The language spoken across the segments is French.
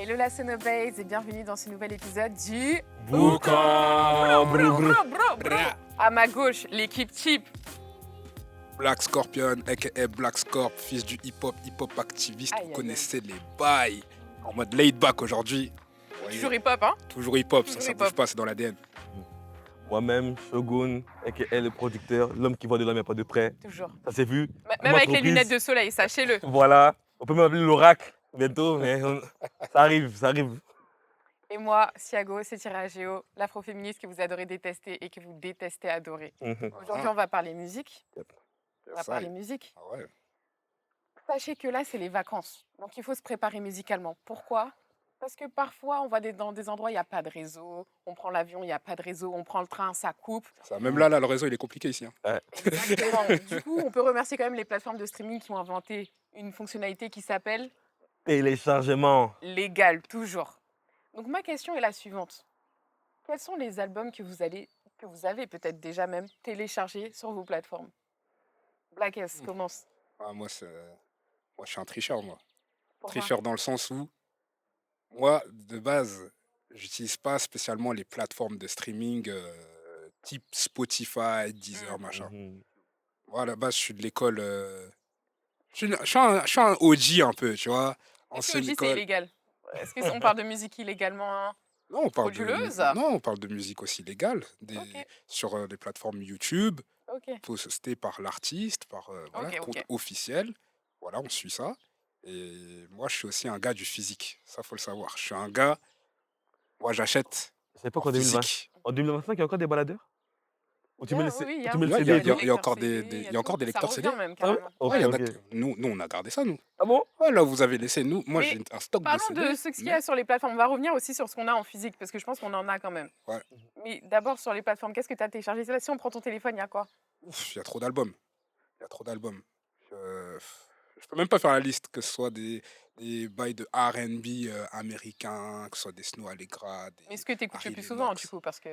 Hello la Sonobase et bienvenue dans ce nouvel épisode du Boucan. Bro. À ma gauche, l'équipe type. Black Scorpion, aka Black Scorp, fils du hip-hop activiste, Aïe, vous aïe, connaissez les bails. En mode laid back aujourd'hui. Toujours hip-hop, hein? Toujours hip-hop, Toujours ça hip-hop. bouge pas, c'est dans l'ADN. Moi-même, Shogun, aka le producteur, l'homme qui voit de l'homme, il n'y a pas de près. Toujours. Ça s'est vu. Même avec les lunettes de soleil, sachez-le. Voilà. On peut m'appeler l'oracle bientôt, mais ça arrive, ça arrive. Et moi, Siago, c'est Tiragéo, l'afroféministe que vous adorez détester et que vous détestez adorer. Aujourd'hui, on va parler musique. On va parler musique. Ah ouais. Sachez que là, c'est les vacances. Donc, il faut se préparer musicalement. Pourquoi? Parce que parfois, on va dans des endroits, il n'y a pas de réseau. On prend l'avion, il n'y a pas de réseau. On prend le train, ça coupe. Ça, même là, le réseau, il est compliqué ici. Hein. Exactement. Du coup, on peut remercier quand même les plateformes de streaming qui ont inventé une fonctionnalité qui s'appelle Téléchargement. légal, toujours. Donc, ma question est la suivante. Quels sont les albums que vous avez peut-être déjà même téléchargés sur vos plateformes? Black S, commence. Ah, moi, je suis un tricheur, moi. Pourquoi? Tricheur dans le sens où, moi, de base, j'utilise pas spécialement les plateformes de streaming type Spotify, Deezer, machin. Moi, à la base, je suis de l'école. Je suis un OG un peu, tu vois. Est-ce que Ancienne OG, c'est école. illégal? Est-ce qu'on parle de musique illégalement Non, frauduleuse? non, on parle de musique aussi légale, Ok. sur les plateformes YouTube, Ok. postées par l'artiste, par voilà, Ok, compte ok. officiel. Voilà, on suit ça. Et moi, je suis aussi un gars du physique. Ça, faut le savoir. Je suis un gars. Moi, j'achète C'est pas en qu'en 2020. physique. En 2025, il y a encore des baladeurs? Ou tu mets le, Oui, oui, il y a tu mets le Ouais, CD et tout? il y a encore il y a encore des Ça lecteurs CD. revient même, Ah ouais? carrément. Ok, Ouais, il y en a ok. nous, on a gardé ça, nous. Ah bon? Ouais, là, vous avez laissé. Moi, Mais j'ai un stock de Parlons CD. de ce qu'il y a sur les plateformes. On va revenir aussi sur ce qu'on a en physique, parce que je pense qu'on en a quand même. Ouais. Mais d'abord, sur les plateformes, qu'est-ce que tu as téléchargé? Si on prend ton téléphone, il y a quoi? Ouf, il y a trop d'albums. Il y a trop d'albums. Je peux même pas faire la liste, que ce soit des bails de R&B américains, que ce soit des Snow Allegra, Mais des ce que tu écoutes le Harry plus souvent, Lennox. du coup, parce que...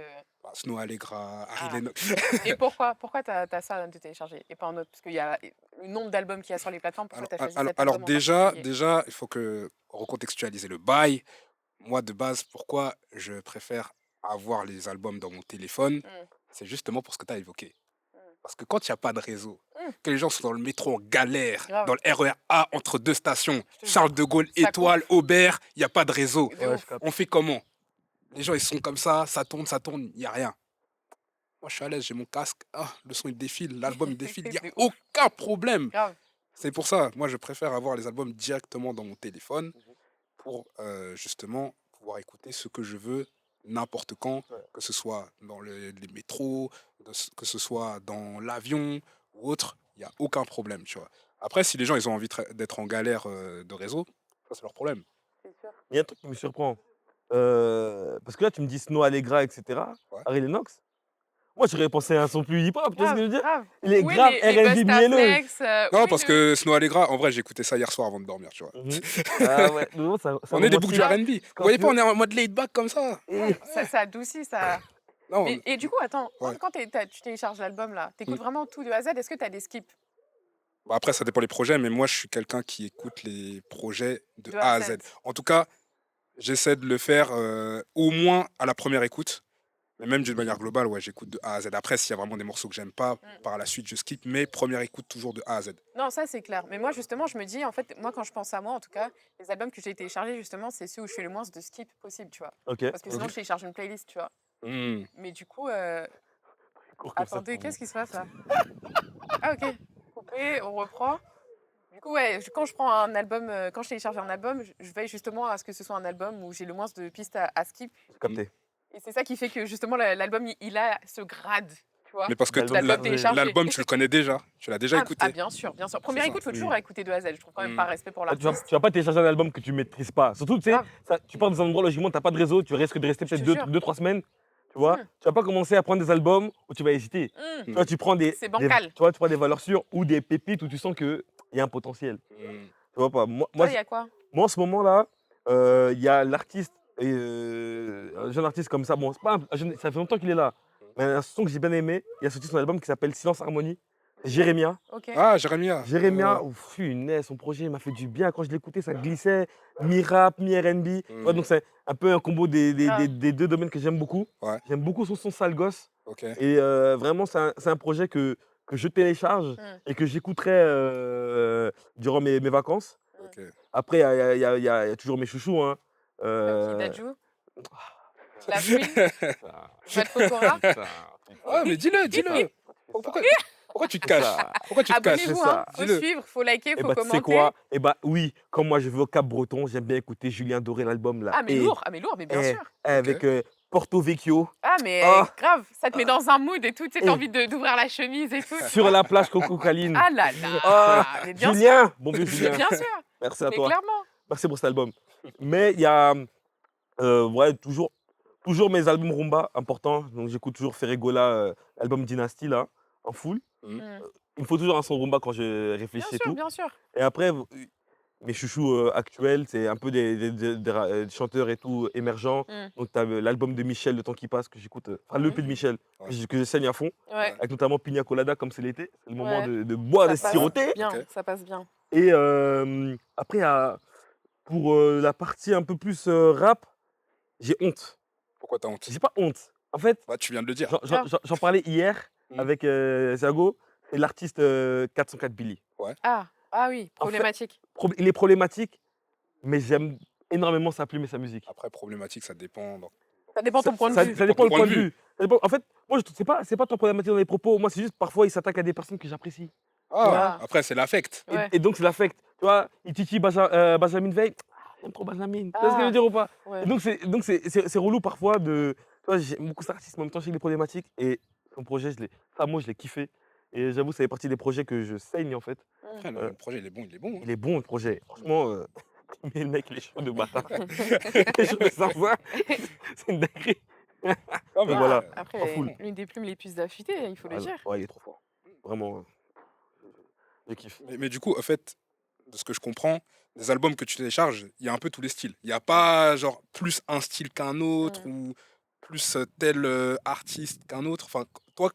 Snow Allegra, Ah. Harry Lennox. Et pourquoi tu as ça de télécharger et pas un autre? Parce qu'il y a le nombre d'albums qu'il y a sur les plateformes, pourquoi tu as choisi cet Alors album en déjà, particulier? il faut que recontextualiser le bail. Moi, de base, pourquoi je préfère avoir les albums dans mon téléphone, c'est justement pour ce que tu as évoqué. Parce que quand il n'y a pas de réseau, que les gens sont dans le métro en galère, Grave. dans le RER A entre deux stations, Je te Charles jure, de Gaulle, ça Étoile, Aubert, il n'y a pas de réseau. De Ouais, ouf. je capte. On fait comment? Les gens, ils sont comme ça tourne, il n'y a rien. Moi, je suis à l'aise, j'ai mon casque, le son, il défile, l'album, il défile, il n'y a De ouf. aucun problème. Grave. C'est pour ça, moi, je préfère avoir les albums directement dans mon téléphone pour justement pouvoir écouter ce que je veux n'importe quand, Ouais. que ce soit dans les métros, que ce soit dans l'avion ou autre, il n'y a aucun problème, tu vois. Après, si les gens, ils ont envie d'être en galère de réseau, ça, c'est leur problème. C'est sûr. Il y a un truc qui me surprend. Parce que là, tu me dis Snow Allegra, etc. Ouais. Harry Lennox. Moi, j'aurais pensé à un son plus hip-hop, tu vois ce que je veux dire? Grave. Il est Où est grave les R&B mielleux. Bustaflex, Non, parce que Snow Allegra, en vrai, j'ai écouté ça hier soir avant de dormir, tu vois. Ah ouais, mais bon, ça On est des boucs du romantique. R&B. Vous voyez pas, on est en mode laid back comme ça. ça adoucit, ça... Non, Et du coup, attends, Ouais. quand tu télécharges l'album, là, t'écoutes vraiment tout de A à Z, est-ce que tu as des skips? bah, après, ça dépend des projets, mais moi, je suis quelqu'un qui écoute les projets de De A à Z. En tout cas, j'essaie de le faire au moins à la première écoute. Mais même d'une manière globale, ouais, j'écoute de A à Z. Après, s'il y a vraiment des morceaux que j'aime pas, par la suite, je skip. Mais première écoute, toujours de A à Z. Non, ça c'est clair. Mais moi, justement, je me dis, en fait, moi, quand je pense à moi, en tout cas, les albums que j'ai téléchargés, justement, c'est ceux où je fais le moins de skip possible, tu vois. Ok. Parce que sinon, je télécharge une playlist, tu vois. Hmm. Mais du coup, Cours comme ça attendez, pour qu'est-ce moi. qui se passe là? Ah, ok. Coupé, on reprend. Du coup, ouais, quand je prends un album, quand je télécharge un album, je veille justement à ce que ce soit un album où j'ai le moins de pistes à skip. J'ai capté. Et c'est ça qui fait que justement, l'album, il a ce grade, tu vois. Mais parce que L'album L'album téléchargé. l'album, tu le connais déjà. Tu l'as déjà écouté. Ah, bien sûr, bien sûr. Première ça, écoute, il faut oui. toujours écouter de A à Z. Je trouve quand même par respect pour Ah, l'artiste. tu vas pas télécharger un album que tu maîtrises pas. Surtout, tu sais, Grave. tu pars dans un endroit, logiquement, t'as pas de réseau, tu risques de rester Je te peut-être jure. 2-3 semaines. Tu vois, Mm. tu vas pas commencer à prendre des albums où tu vas hésiter. Tu vois, tu prends C'est bancal. tu vois, tu prends des valeurs sûres ou des pépites où tu sens qu'il y a un potentiel. Tu vois pas. Moi, Toi, il y a quoi? moi, en ce moment-là, il y a l'artiste, un jeune artiste comme ça. Bon, c'est pas ça fait longtemps qu'il est là. Mais un son que j'ai bien aimé, il a sorti son album qui s'appelle Silence Harmonie. Jérémia. Ok. Ah, Jérémia. Jérémia, ouf, punaise, son projet m'a fait du bien. Quand je l'écoutais, ça glissait, mi-rap, mi-R&B. Ouais, donc c'est un peu un combo Grave. des deux domaines que j'aime beaucoup. Ouais, J'aime beaucoup son son sale gosse. ok. Et vraiment, c'est un projet que je télécharge Mm, et que j'écouterai durant mes vacances. mm. Ok. Après, il y a toujours mes chouchous. Hein. Comme qui, Euh, Dadju, La Fouine, ça, Vat Pokora. ça, Ah, mais dis-le, c'est ça, dis-le. c'est ça, Pourquoi tu te c'est caches? ça. Pourquoi tu te caches? C'est Abonnez-vous, hein. ça. Faut Dis-le. suivre, faut liker, Et faut bah, tu sais commenter. quoi? Et bah, oui, comme moi, je vais au Cap-Breton, j'aime bien écouter Julien Doré, l'album là. Ah, mais lourd, ah, mais lourd, mais bien sûr. Avec Porto Vecchio. Ah, mais Ah, grave, ça te met dans un mood et tout, tu sais, t'as et envie d'ouvrir la chemise et tout. sur la plage Coco Caline. Ah là Ah, là, mais bien sûr, Julien, bon vieux mais Julien. bien sûr, Merci à mais toi. clairement. Merci pour cet album. Mais il y a ouais, toujours mes albums rumba importants. Donc j'écoute toujours Ferregola, album Dynasty là, en full. Mhm. Mm. Il me faut toujours un son rumba quand je Bien réfléchis et sûr, tout. bien sûr. Et après, mes chouchous actuels, c'est un peu des chanteurs et tout émergents. Mm. Donc tu as l'album de Michel, Le temps qui passe, que j'écoute. Enfin, l'EP de Michel, Ouais. que je saigne à fond. Ouais, Avec notamment Pina Colada, comme c'est l'été. C'est le moment ouais. de boire, Ça de passe siroter. bien, Ok. ça passe bien. Et après, pour la partie un peu plus rap, j'ai honte. Pourquoi t'as honte? J'ai pas honte. En fait, Bah, tu viens de le dire. j'en parlais hier Mhm. avec Zago et l'artiste 404 Billy. Ah oui, En fait, problématique. il est problématique, mais j'aime énormément sa plume et sa musique. Après, problématique, ça dépend. Ça dépend de ton point de vue. Ça dépend ton le point de vue. Ça dépend- En fait, moi, c'est pas ton problématique dans les propos. Moi, c'est juste parfois, il s'attaque à des personnes que j'apprécie. Ah, Ah. après, c'est l'affect. Et, Ouais. et donc, c'est l'affect. Tu vois, il titille Benjamin Veil. Ah, j'aime trop Benjamin. Tu vois ce que je veux Ah, dire ou pas? ouais. Et donc, c'est relou parfois de. Tu vois, j'aime beaucoup cet artiste, mais en même temps, j'ai des problématiques. Et son projet, moi, je l'ai kiffé. Et j'avoue, ça fait partie des projets que je saigne, en fait. Mm. Après, Euh, le projet, il est bon, il est bon. il est bon, le projet. Franchement, mais le mec, les cheveux de bâtard. Les cheveux de Sarza, c'est une dinguerie. Ah, Donc mais voilà, après, en Après, full. l'une des plumes les plus affûtées, il faut le dire. Ouais, il est trop fort. Vraiment, je kiffe. mais du coup, en fait, de ce que je comprends, les albums que tu télécharges, il y a un peu tous les styles. Il n'y a pas, genre, plus un style qu'un autre ou plus tel artiste qu'un autre. Enfin, toi,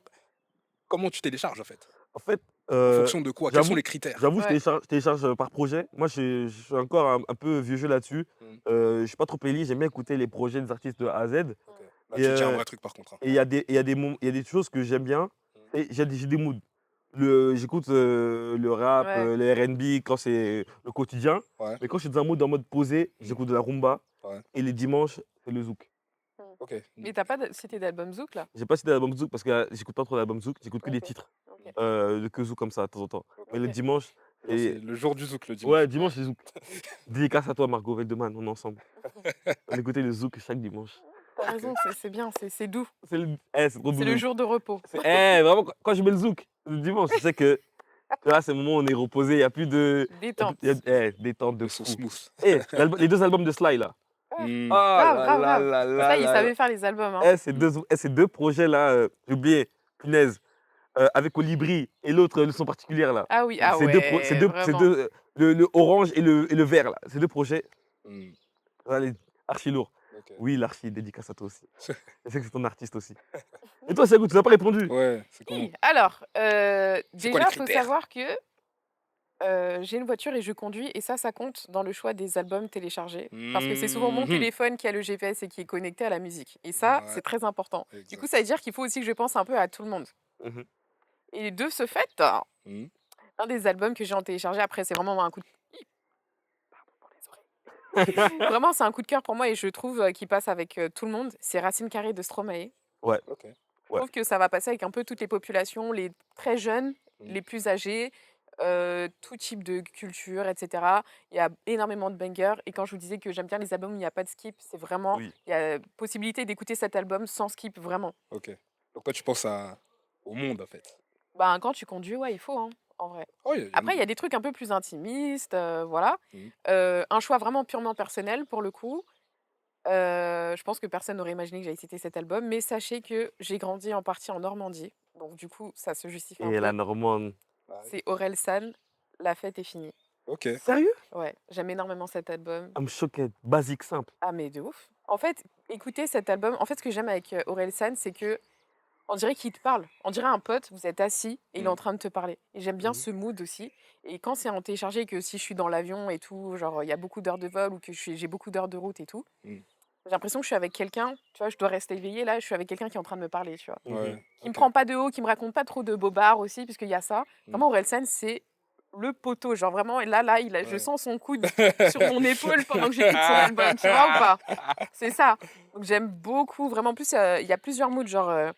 comment tu télécharges, en fait? En fait, En fonction de quoi? Quels sont j'avoue, les critères? j'avoue, Ouais. je télécharge par projet. Moi, je suis encore un peu vieux jeu là-dessus. Mm. Je suis pas trop playlist, j'aime bien écouter les projets des artistes de A à Z. Ok. Là, Et tu dis un vrai truc, par contre. Hein. il y a des choses que j'aime bien. Mm. Et j'ai des moods. J'écoute le rap, Ouais. le R&B quand c'est le quotidien. Ouais, Mais quand je suis dans un mood en mode posé, j'écoute de la rumba. ouais. Et les dimanches, c'est le zouk. Ok. Mais t'as pas cité d'album Zouk là? J'ai pas cité l'album zouk parce que j'écoute pas trop l'album zouk, j'écoute que des Ok. titres Ok. de que zouk comme ça de temps en temps. Mais le Ok. dimanche, Genre, c'est et le jour du zouk, le dimanche. ouais, dimanche, c'est zouk. Dédicace à toi, Margot Veldeman, on est ensemble. On écoutait le zouk chaque dimanche. T'as raison, c'est bien, c'est doux. C'est trop C'est le doudou. jour de repos. Vraiment, quand je mets le zouk, le dimanche, je sais que tu vois, c'est le moment où on est reposé, il n'y a plus de. Détente. Détente de Le son fou. smooth. Les deux albums de Sly là. Ouais. Mm. Ah Grave, là grave, là grave. là là Ça, il là savait là. faire les albums. Hein. Ces deux projets là, j'ai oublié, punaise, avec Colibri et l'autre, le son particulier là. Ah oui, ah Ces ouais, vraiment. le orange et le vert là. Ces deux projets, Mm. allez, archi lourd. Ok. Oui, l'archi, dédicace à toi aussi. Je sais que c'est ton artiste aussi. Et toi, Sagou, tu n'as pas répondu. Ouais, c'est comment? Oui, alors, C'est quoi les déjà, il faut critères? savoir que j'ai une voiture et je conduis, et ça compte dans le choix des albums téléchargés. Parce que c'est souvent mon Mhm. téléphone qui a le GPS et qui est connecté à la musique. Et ça, Ouais, c'est très important. Du coup, exact. ça veut dire qu'il faut aussi que je pense un peu à tout le monde. Mhm. Et de ce fait, Mhm. un des albums que j'ai en téléchargé, après, c'est vraiment un coup de... Hi, pardon pour les oreilles. Vraiment, c'est un coup de cœur pour moi et je trouve qu'il passe avec tout le monde. C'est Racine Carrée de Stromae. Ouais. Ok. Je Ouais. trouve que ça va passer avec un peu toutes les populations, les très jeunes, Mhm. les plus âgés, tout type de culture, etc. Il y a énormément de bangers. Et quand je vous disais que j'aime bien les albums où il n'y a pas de skip, c'est vraiment... Oui. Il y a possibilité d'écouter cet album sans skip, vraiment. Ok. Donc toi, tu penses au monde, en fait. Ben, quand tu conduis, ouais, il faut, hein, en vrai. Oh, Après, il y a des trucs un peu plus intimistes, voilà. Mhm. Un choix vraiment purement personnel, pour le coup. Je pense que personne n'aurait imaginé que j'allais citer cet album, mais sachez que j'ai grandi en partie en Normandie, donc du coup, ça se justifie un Et la peu. Normande. Ah oui. C'est Aurel San, La fête est finie. Ok. Sérieux? Ouais, j'aime énormément cet album. I'm choqué. Basique, simple. Ah, mais de ouf. En fait, écoutez cet album. En fait, ce que j'aime avec Aurel San, c'est que On dirait qu'il te parle. On dirait un pote, vous êtes assis et il est en Mm. train de te parler. Et j'aime bien Mhm. ce mood aussi. Et quand c'est en téléchargé et que si je suis dans l'avion et tout, genre il y a beaucoup d'heures de vol ou que j'ai beaucoup d'heures de route et tout, Mm. j'ai l'impression que je suis avec quelqu'un, tu vois, je dois rester éveillée là, je suis avec quelqu'un qui est en train de me parler, tu vois. Mhm. Ouais, Qui me ok. prend pas de haut, qui me raconte pas trop de bobards aussi, puisqu'il y a ça. Mm. Vraiment, Orelsan, c'est le poteau. Genre vraiment, et là, je Ouais. sens son coude sur mon épaule pendant que j'écoute son album, tu vois ou pas? C'est ça. Donc j'aime beaucoup, vraiment. En plus, il y a plusieurs moods, genre,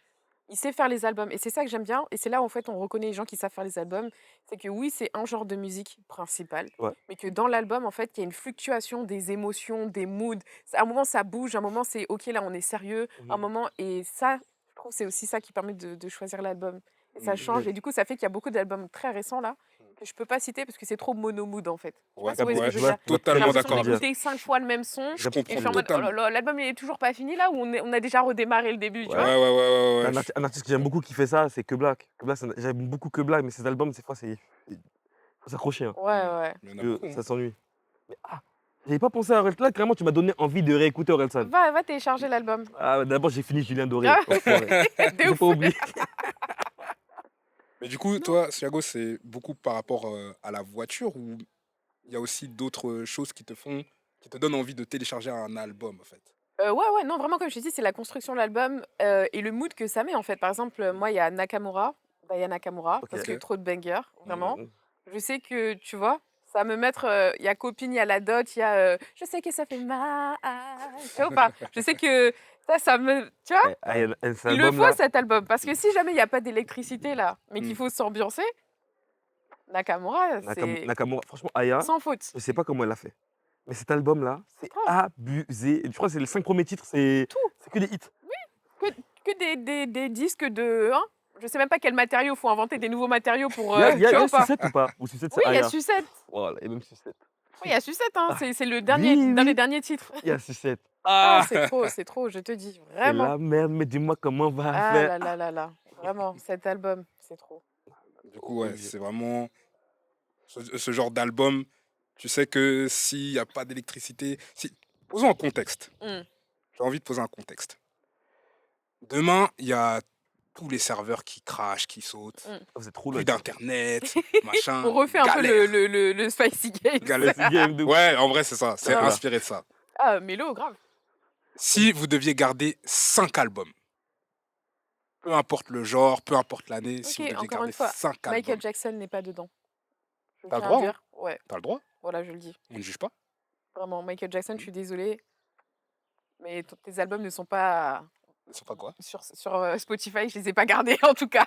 il sait faire les albums. Et c'est ça que j'aime bien. Et c'est là, en fait, on reconnaît les gens qui savent faire les albums. C'est que oui, c'est un genre de musique principal, Ouais. mais que dans l'album, en fait, il y a une fluctuation des émotions, des moods. À un moment, ça bouge, à un moment, c'est OK, là, on est sérieux. À un Mhm. moment, et ça, je trouve, c'est aussi ça qui permet de choisir l'album. Et ça Mm. change. Et du coup, ça fait qu'il y a beaucoup d'albums très récents, là, que je peux pas citer parce que c'est trop mono-mood, en fait. Je sais Ouais, pas si vous voyez ce que ouais, je je veux suis dire. Je vois J'ai très totalement bien ce que l'impression tu d'accord veux dire. avec. d'écouter 5 fois le même son. Je Et je comprends suis en mode, oh là totalement. là, l'album, il est toujours pas fini, là, ou on a déjà redémarré le début, tu Ouais. vois. Ouais, ouais, ouais, ouais, ouais. Un artiste que j'aime beaucoup qui fait ça, c'est Que Black. Que Black, j'aime beaucoup Que Black, mais ses albums, des fois, il faut s'accrocher, hein, Ouais, Mm. ouais. Il y en a parce beaucoup, que hein. ça s'ennuie. Mais j'avais pas pensé à Orelsan. Là, carrément, tu m'as donné envie de réécouter Orelsan. Va télécharger l'album. Ah, d'abord, j'ai fini Julien Doré, enfoiré. De J'ai ouf. pas oublié. Mais du coup, Non. toi, Thiago, c'est beaucoup par rapport à la voiture ou il y a aussi d'autres choses qui te donnent envie de télécharger un album, en fait? Ouais, non, vraiment, comme je t'ai dit, c'est la construction de l'album et le mood que ça met, en fait. Par exemple, moi, il y a Nakamura, Aya Nakamura, Ok. parce que Ok. trop de bangers, vraiment. Mhm. Je sais que, tu vois, ça va me mettre. Il y a Copine, il y a La Dot, il y a. Je sais que ça fait mal. Tu vois ou pas? Je sais que ça me. Tu vois? Cet Il le faut, album-là, cet album. Parce que si jamais il n'y a pas d'électricité, là, mais qu'il Mm. faut s'ambiancer, Nakamura, c'est Nakamura, franchement, Aya, sans faute. je sais pas comment elle a fait. Mais cet album-là, c'est Grave. abusé. Je crois que c'est les 5 premiers titres, c'est Tout. que des hits. Que, que des disques de. Hein, je sais même pas quel matériau, faut inventer des nouveaux matériaux pour. Il y Tu vois a ou pas? Sucette ou pas? Ou Sucette, c'est Oui, il y a Aya. Sucette. Voilà, et même Sucette. Oui, il y a Sucette, hein. Ah, C'est le dernier, oui, d'un des oui, derniers titres. il y a Sucette. Ah, Ah, c'est trop, je te dis, c'est vraiment. la merde, mais dis-moi comment on va Ah faire. là là là là, vraiment, cet album, c'est trop. Du coup, ouais, Obligé. c'est vraiment ce genre d'album. Tu sais que s'il n'y a pas d'électricité. Posons un contexte. Hmm. J'ai envie de poser un contexte. Demain, il y a tous les serveurs qui crachent, qui sautent. Hmm. Oh, c'est trop Plus là. d'internet, machin. On refait un peu Galère. le Spicy Games. Galère. C'est game de ouf. Ouais, en vrai, c'est ça. C'est Ah, Grave. inspiré de ça. Ah, Mélo, grave. Si vous deviez garder 5 albums, peu importe le genre, peu importe l'année, si Ok, vous deviez encore une garder fois, 5 Michael albums, Jackson n'est pas dedans. Je t'as le tiens à droit, hein. dire, ouais, T'as le droit. voilà, je le dis. On ne juge pas. Vraiment, Michael Jackson, je suis désolée, mais tes albums ne sont pas C'est pas quoi. sur Spotify, je les ai pas gardés en tout cas.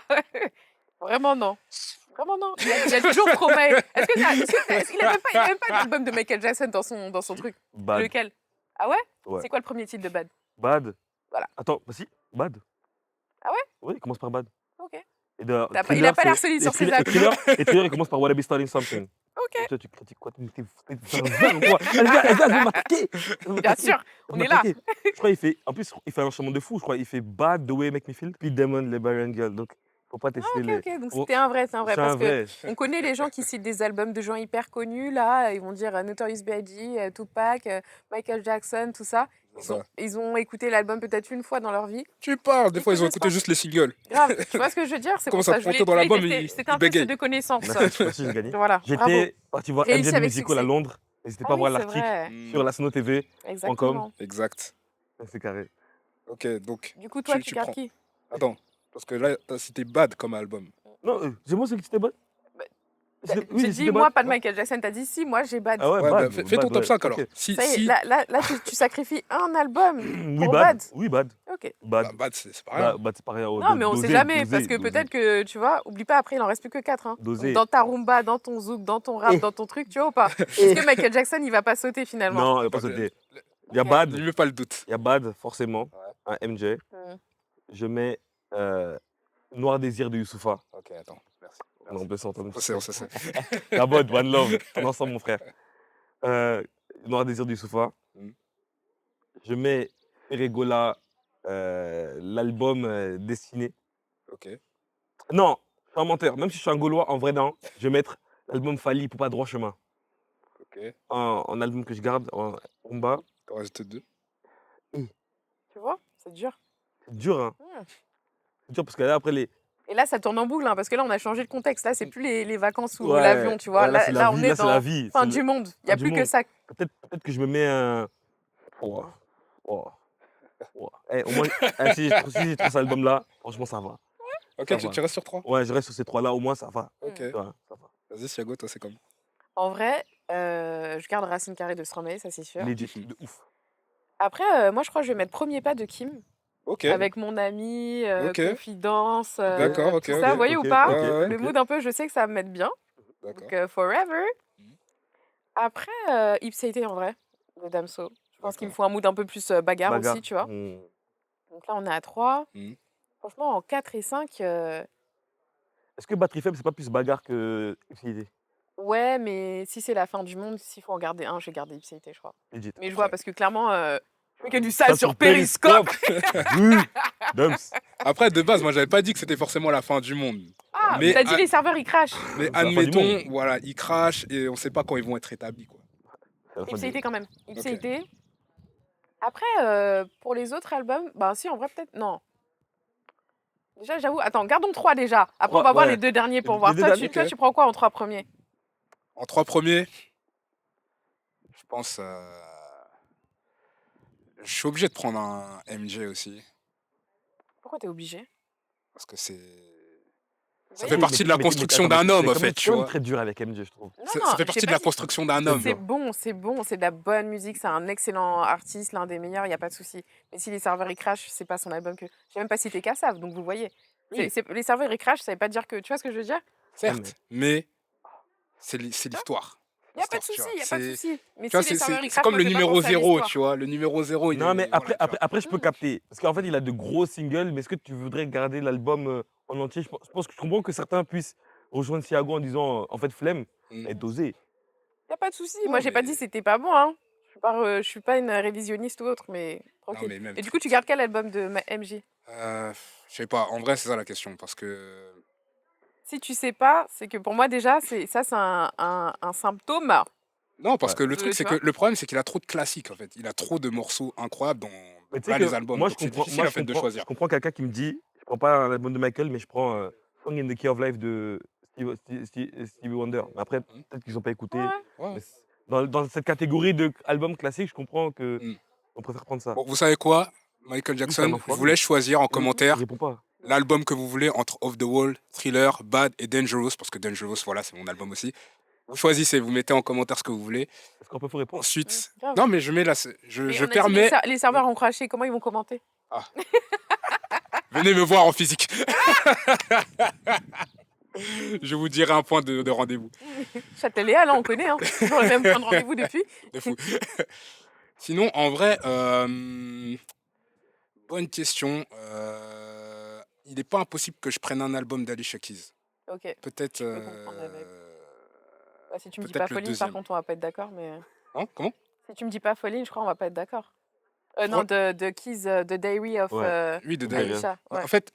Vraiment non. Vraiment non. Il y a toujours Stromae. Est-ce qu'il a même pas d'album de Michael Jackson dans son truc? Bad. Lequel? Ah ouais? Ouais. C'est quoi le premier titre de Bad? Bad. Voilà. Attends, bah si, Bad. Ah ouais? Oui, il commence par Bad. Ok. Et Il a pas l'air solide sur ses actes. Et Thriller, il commence par Wanna Be Starting Something. Ok. Et toi, tu critiques quoi? T'es zinzin, quoi. Elle veut m'attaquer. Bien sûr, on est là. Je crois qu'il fait, en plus, il fait un changement de fou. Je crois qu'il fait Bad, The Way You Make Me Feel, puis Demon, Liberian Girl. Donc, faut pas Ah, tester ok, les. ok. Donc Bon, c'était un vrai, c'est un vrai. c'est Parce un que vrai. on connaît les gens qui citent des albums de gens hyper connus, là. Ils vont dire Notorious B.I.G., Tupac, Michael Jackson, tout ça. C'est ça. Ils ont écouté l'album peut-être une fois dans leur vie. Tu parles, des Ils fois ils ont connaissent écouté pas. juste les singles. Grave, tu vois ce que je veux dire? C'est pour Commence à ça, te planter dans je voulais l'album, tester. il C'était un test bégaye. de connaissance. Merci, j'ai gagné. Voilà, bravo. J'étais parti voir Réussi MJ avec Musical à succès. Londres. N'hésitez pas Ah à oui, voir c'est l'article vrai. sur lasnotv.com. Exactement. Exact. C'est carré. Ok, donc Du coup, toi, tu tu gardes prends. qui? Attends, parce que là, t'as cité Bad comme album. Non, j'ai moi, c'est que c'était Bad. Bah, Oui, J'ai j'ai dit, cité moi, Bad. pas de Ouais. Michael Jackson. T'as dit si, moi, j'ai Bad. Ah ouais, Ouais, Bad. bah, fais ton Bad, top ouais. 5 alors. Ok. Si, Ça y est, si... là, tu sacrifies un album Oui, pour Bad. Bad. Oui, Bad. Ok. Bad. Bah, Bad, c'est pas rien. Bad, c'est pas rien. Oh, Non, mais on sait dosé, jamais, dosé, parce que dosé. peut-être que, tu vois, oublie pas, après, il en reste plus que 4. Hein. Donc, Dosé. dans ta rumba, dans ton zouk, dans ton rap, Eh. dans ton truc, tu vois ou pas? Est-ce que Michael Jackson, il va pas sauter finalement? Non, il va pas sauter. Il y a Ok. Bad. Ne lui mets pas le doute. Il y a Bad, forcément. Ouais. Un MJ. Hmm. Je mets Noir Désir de Youssoupha. Ok, attends, merci. Non, on s'entend. On sait. Kabod, One Love. On est ensemble, mon frère. Noir Désir de Youssoupha. Mm. Je mets Ferregola, l'album Destiné. Ok. Non, je suis un menteur. Même si je suis un Gaulois, en vrai, non. Je vais mettre l'album Fali pour pas droit chemin. Ok. En album que je garde, en Rumba. T'en restes 2. Tu vois? C'est dur. C'est dur, hein. Hmm. C'est dur parce que là, après, les. Et là, ça tourne en boucle, hein, parce que là, on a changé de contexte. Là, c'est plus les vacances ou Ouais, l'avion, tu vois. ouais, là, Là, c'est là la on vie. est Là, c'est la dans vie. fin C'est du monde. Il n'y fin a du plus que monde. ça. Peut-être que je me mets un. Oh, oh, oh. Au moins, si j'ai trois cet album-là, franchement, ça va. Ok, Ça tu va. restes sur 3. Ouais, je reste sur ces trois-là, au moins, ça va. Ok. Ça va, ça va. Vas-y, Thiago, toi, c'est comment? En vrai, je garde Racine Carrée de Stromae, ça c'est sûr. Legit, de ouf. Après, moi, je crois que je vais mettre Premier Pas de Kim. Ok. Avec mon ami, Ok. confidence, D'accord, ok, tout ça. Vous ok. voyez ou ok, pas? ok, Ouais, ouais. Le ok. mood un peu, je sais que ça va me mettre bien. D'accord. Donc, Forever. Mhm. Après, Ipséité en vrai, de Damso. Je pense qu'il me D'accord. faut un mood un peu plus bagarre Bagarre. aussi, tu vois. Donc là, on est à 3. Mhm. Franchement, en 4 et 5, Est-ce que Batterie Faible, c'est pas plus bagarre que Ipséité? ouais, mais si c'est la fin du monde, s'il faut en garder un, je vais garder Ipséité, je crois. Legit. Mais je vois, Après. parce que clairement, je fais que du Ça sale sur Periscope. Oui. Dums. Après, de base, moi, j'avais pas dit que c'était forcément la fin du monde. Ah, Mais t'as dit à- les serveurs, ils crachent. Mais C'est la fin du admettons, monde. voilà, ils crachent et on sait pas quand ils vont être établis, quoi. C'est la fin du Ipséité monde. quand même. Ipséité. Après, pour les autres albums, bah si, en vrai, peut-être, non. Déjà, j'avoue, attends, gardons 3 déjà. Après, on va voir Ouais. les 2 derniers pour Les voir. deux Toi, derniers, toi, ok. tu prends quoi en 3 premiers? En 3 premiers, je pense. Je suis obligé de prendre un MJ aussi. Pourquoi t'es obligé? Parce que c'est. Vous Ça voyez? fait partie de la construction attends, mais d'un homme, c'est en quand fait, même- tu c'est quand même vois. très dur avec MJ, je trouve. Non, Ça non, fait j'ai partie pas de la dit- construction d'un homme. C'est bon, c'est de la bonne musique, c'est un excellent artiste, l'un des meilleurs, il n'y a pas de souci. Mais si les serveurs ils crachent, c'est pas son album que. J'ai même pas cité Kassav, donc vous voyez. Oui. Les serveurs ils crachent, ça veut pas dire que. Tu vois ce que je veux dire? Certes, mais c'est l'histoire. Il n'y a pas de L'histoire, tu souci, vois. il n'y a pas de C'est- souci. Mais Tu vois, si les serveurs ils c'est crachent, comme moi, le je vais pas numéro penser à 0, l'histoire. tu vois. Le numéro 0, il Non, est. mais Voilà, tu vois. après, je peux capter. Parce qu'en fait, il a de gros singles, mais est-ce que tu voudrais garder l'album en entier? Je pense que je comprends que certains puissent rejoindre Thiago en disant, en fait, flemme, Mm. et doser. Il n'y a pas de souci. Non, Moi, j'ai pas mais- dit que c'était pas bon, hein. Je suis pas une révisionniste ou autre, mais Non, tranquille. mais même. Et du coup, tu gardes quel album de MJ? Je sais pas. En vrai, c'est ça la question. Parce que. Si tu sais pas, c'est que pour moi, déjà, c'est un symptôme. Non, parce Ouais. que le truc, Tu c'est que vois? le problème, c'est qu'il a trop de classiques, en fait. Il a trop de morceaux incroyables dans Mais tu sais là, que les albums. moi, Donc, je c'est comprends, difficile, en fait, de choisir. je comprends quelqu'un qui me dit, je prends pas un album de Michael, mais je prends Song in the Key of Life de Stevie Wonder. Mais après, peut-être qu'ils n'ont pas écouté. Ouais. Ouais. Mais dans cette catégorie de albums classiques, je comprends que Mm. on préfère prendre ça. Bon, vous savez quoi, Michael ça Jackson, m'a je foiré. vous laisse choisir en Il commentaire répond pas. l'album que vous voulez entre Off the Wall, Thriller, Bad et Dangerous, parce que Dangerous, voilà, c'est mon album aussi. Vous choisissez, vous mettez en commentaire ce que vous voulez. Est-ce qu'on peut vous répondre? Ensuite, Grave. non, mais je mets là, Mais je on a dit permets. les serveurs ont craché, comment ils vont commenter? Venez me voir en physique. Je vous dirai un point de rendez-vous. Châtelet-Léa, là, on connaît, hein. Toujours le même point de rendez-vous depuis. De fou. Sinon, en vrai, bonne question. Il n'est pas impossible que je prenne un album d'Alicia Keys. Ok. Peut-être. Je peux comprendre, Alex. Bah, si tu me dis peut-être pas le Falling, par deuxième. contre, on va pas être d'accord, mais. Hein, comment? Si tu me dis pas Falling, je crois on va pas être d'accord. Non, de Keys, The Diary of Ouais. Oui, de Diary. Alicia. Ouais. En fait,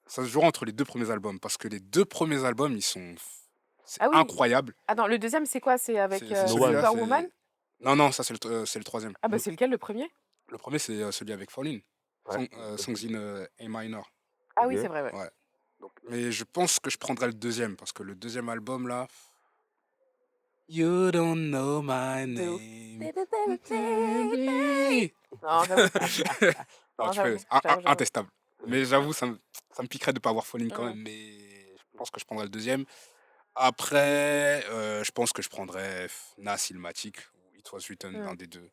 ça se jouera entre les deux premiers albums parce que les deux premiers albums, c'est Ah oui. incroyable. Attends, le deuxième, c'est quoi? C'est avec C'est celui-là, Superwoman? Non, ça c'est le troisième. Ah bah c'est lequel le premier? Le premier, c'est celui avec Falling. Ouais. Songs in A minor. Ah oui, Ok. c'est vrai, ouais. Ouais. Mais je pense que je prendrai le deuxième parce que le deuxième album là. You don't know my De ouf. name. Non, j'avoue. Non, Non, tu j'avoue, fais j'avoue. intestable. Mais j'avoue, ça me piquerait de pas avoir Falling quand Mhm. même. Mais je pense que je prendrai le deuxième. Après, je pense que je prendrais Nas Illmatic ou It Was Written, Mhm. l'un des deux.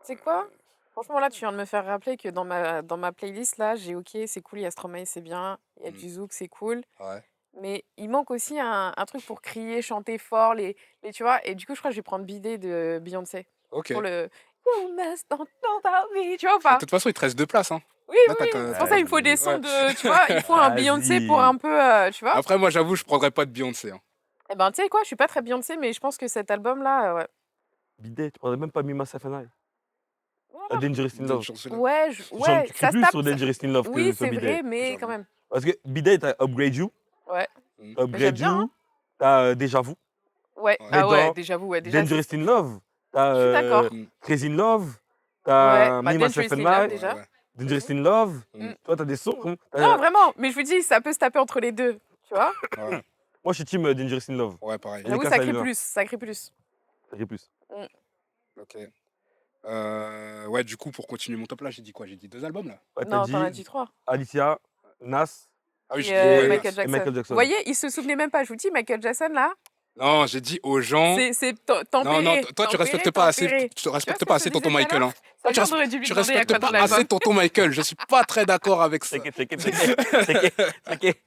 C'est quoi? Franchement, là, tu viens de me faire rappeler que dans ma playlist, là, j'ai OK, c'est cool, il y a Stromae, c'est bien, il y a Mhm. du zouk, c'est cool. Ouais. Mais il manque aussi un truc pour crier, chanter fort, tu vois. Et du coup, je crois que je vais prendre Bidé de Beyoncé. Ok. Pour le You must not know about me, tu vois ou De pas? toute façon, il te reste 2 places. Hein. Oui, Là, oui, t'as c'est pour ça qu'il me faut Ouais. descendre tu vois, il faut un Beyoncé pour Vas-y. un peu, tu vois. Après, moi, j'avoue, je prendrais pas de Beyoncé. Hein. Eh ben, tu sais quoi, je suis pas très Beyoncé, mais je pense que cet album-là, ouais. Bidet, tu prendrais même pas Mima Safanai. Voilà. Dangerous in Love. Ouais, Genre, tu cries ça se plus tape. sur Dangerous in Love Oui, que sur c'est Bidet. vrai, mais J'avoue. quand même. Parce que Bidet, t'as Upgrade You, Ouais, Mm. j'aime Upgrade bien, You, hein. t'as Déjà Vu. Ouais, Ouais. ah Mais ouais, dans déjà vous, ouais, déjà. Dangerous in Love, Je suis d'accord. t'as Crazy in Love, Ouais, t'as bah, Mima Dangerous in Love, Safanai. déjà. Ouais. Dangerous in Love. Mm. Toi, t'as des sons. Non, vraiment. Mais je vous dis, ça peut se taper entre les deux. Tu vois? Ouais, Moi, je suis team Dangerous in Love. ouais, pareil. Les J'avoue, cas, ça ça crie y va. plus. Ça crie plus. Ça fait plus. Ok. Ouais, du coup, pour continuer mon top là, j'ai dit quoi? J'ai dit 2 albums là? Ouais, Non, t'en as dit 3. Alicia, Nas Ah oui, Et j'ai dit ouais, Michael Nas. Jackson. Michael Jackson. Vous voyez, il se souvenait même pas. Je vous dis, Michael Jackson, là, Non, j'ai dit aux gens. c'est Non, non, tempéré. toi, tu respectes pas assez, tu respectes pas assez tonton Michael. Hein. Ça, tu on aurait dû lui Tu demander il y a respectes quoi dans pas l'album. assez tonton Michael. Je suis pas très d'accord avec ça. T'inquiète.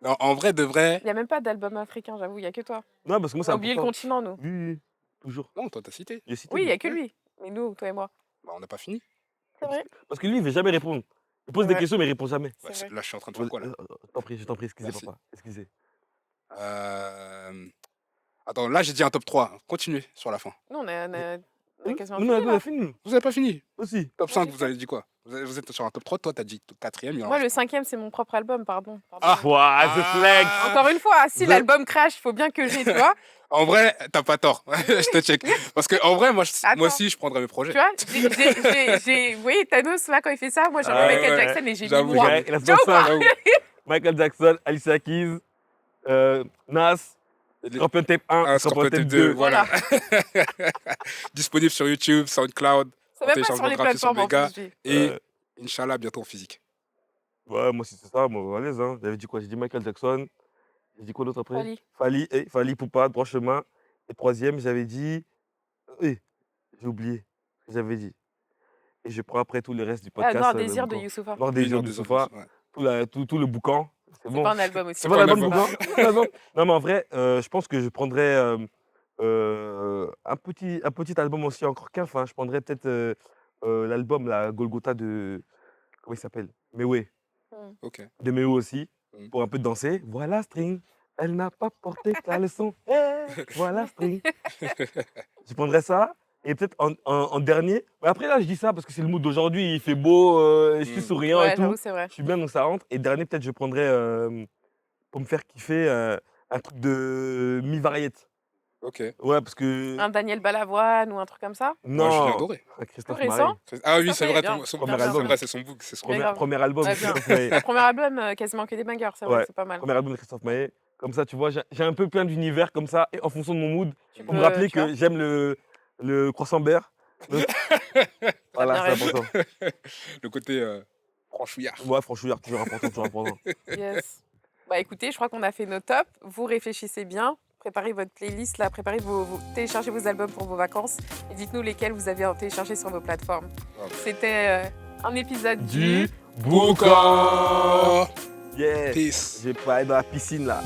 Non, en vrai, de vrai. Il n'y a même pas d'album africain, j'avoue, il n'y a que toi. Non, parce que moi, On c'est a oublié le important. continent, nous. Oui, toujours. Non, toi, t'as cité. J'ai cité, Oui, il n'y lui. a que lui. Mais nous, toi et moi. Bah, on n'a pas fini. C'est vrai. Parce que lui, il veut jamais répondre. Il pose C'est des vrai. questions, mais il répond jamais. Bah, C'est vrai. là, je suis en train de faire quoi là? Je t'en prie, excusez, Merci. papa. Excusez. Attends, là, j'ai dit un top 3. Continuez sur la fin. Non, on a quasiment Non, fini, on là. a fini. Vous avez pas fini? Aussi. Top Ouais, 5, j'ai vous fait. avez dit quoi? Vous êtes sur un top 3, toi, t'as dit 4ème. Moi, le 5e, c'est mon propre album, pardon. Ah. Ouah, The Flex. Encore une fois, si The- l'album crash, il faut bien que j'ai, tu vois. En vrai, t'as pas tort. Je te check. Parce que en vrai, moi Attends. aussi, je prendrais mes projets. Tu vois, vous voyez, Thanos, là, quand il fait ça, moi, j'aurais Ah, Michael ouais. Jackson et j'ai mis J'avoue, moi. j'avoue. Il a Tu vois ou pas? J'avoue. Michael Jackson, Alicia Keys, Nas, Scorpion Tape 1, Scorpion Tape 2. voilà. Disponible sur YouTube, SoundCloud C'est même pas téléchargement sur les gratuit sur plateformes, en Mega. plus. lui. et Euh, Inch'Allah, bientôt en physique. Ouais, moi, si c'est ça, moi, à l'aise. Hein. J'avais dit quoi? J'ai dit Michael Jackson. J'ai dit quoi d'autre après? Fali. Fali Poupa, droit chemin. Et troisième, j'avais dit. J'ai oublié ce que j'avais dit. Et je prends après tout le reste du Ah, podcast. Noir le Désir de boucan. Youssoufa. Noir Oui, Désir non, de désolé, Youssoufa. ouais. Tout le boucan. C'est C'est bon. pas un album aussi. C'est pas pas un l'album album. boucan? C'est pas l'album. Non, mais en vrai, je pense que je prendrais un petit album aussi, encore qu'un. Enfin, je prendrais peut-être l'album, la Golgotha de. Comment il s'appelle? Mewé. Ok. De Méo aussi, Mm. pour un peu danser. Voilà String, elle n'a pas porté que la leçon. Voilà String. Je prendrais ça. Et peut-être en dernier. Mais après là, je dis ça parce que c'est le mood d'aujourd'hui. Il fait beau, je suis souriant Ouais, et tout. j'avoue, c'est vrai. Je suis bien, donc ça rentre. Et dernier, peut-être je prendrais, pour me faire kiffer, un truc de mi-variette. Ok. Ouais, parce que. Un Daniel Balavoine ou un truc comme ça. Moi, Julien Non, Doré. Christophe Plus Maé. récent. Ah oui, Ça c'est fait vrai. bien. Son Premier c'est album. vrai, c'est son book. C'est son Mais book. grave. Premier album, Ouais, bien. Christophe Maé. Premier album, quasiment que des bangers, c'est vrai, Ouais. c'est pas mal. Premier album de Christophe Maé. Comme ça, tu vois, j'ai un peu plein d'univers comme ça. Et en fonction de mon mood, Tu pour me peux, rappeler tu vois. que j'aime le croissant beurre. Donc, voilà, bien c'est raison. important. Le côté franchouillard. Ouais, franchouillard, toujours important, toujours important. Yes. Bah écoutez, je crois qu'on a fait nos tops. Vous réfléchissez bien. Préparez votre playlist, là, téléchargez vos albums pour vos vacances et dites-nous lesquels vous avez téléchargés sur vos plateformes. Grave. C'était un épisode Du du Boucan. Yeah. Peace. J'ai pas aller dans la piscine là.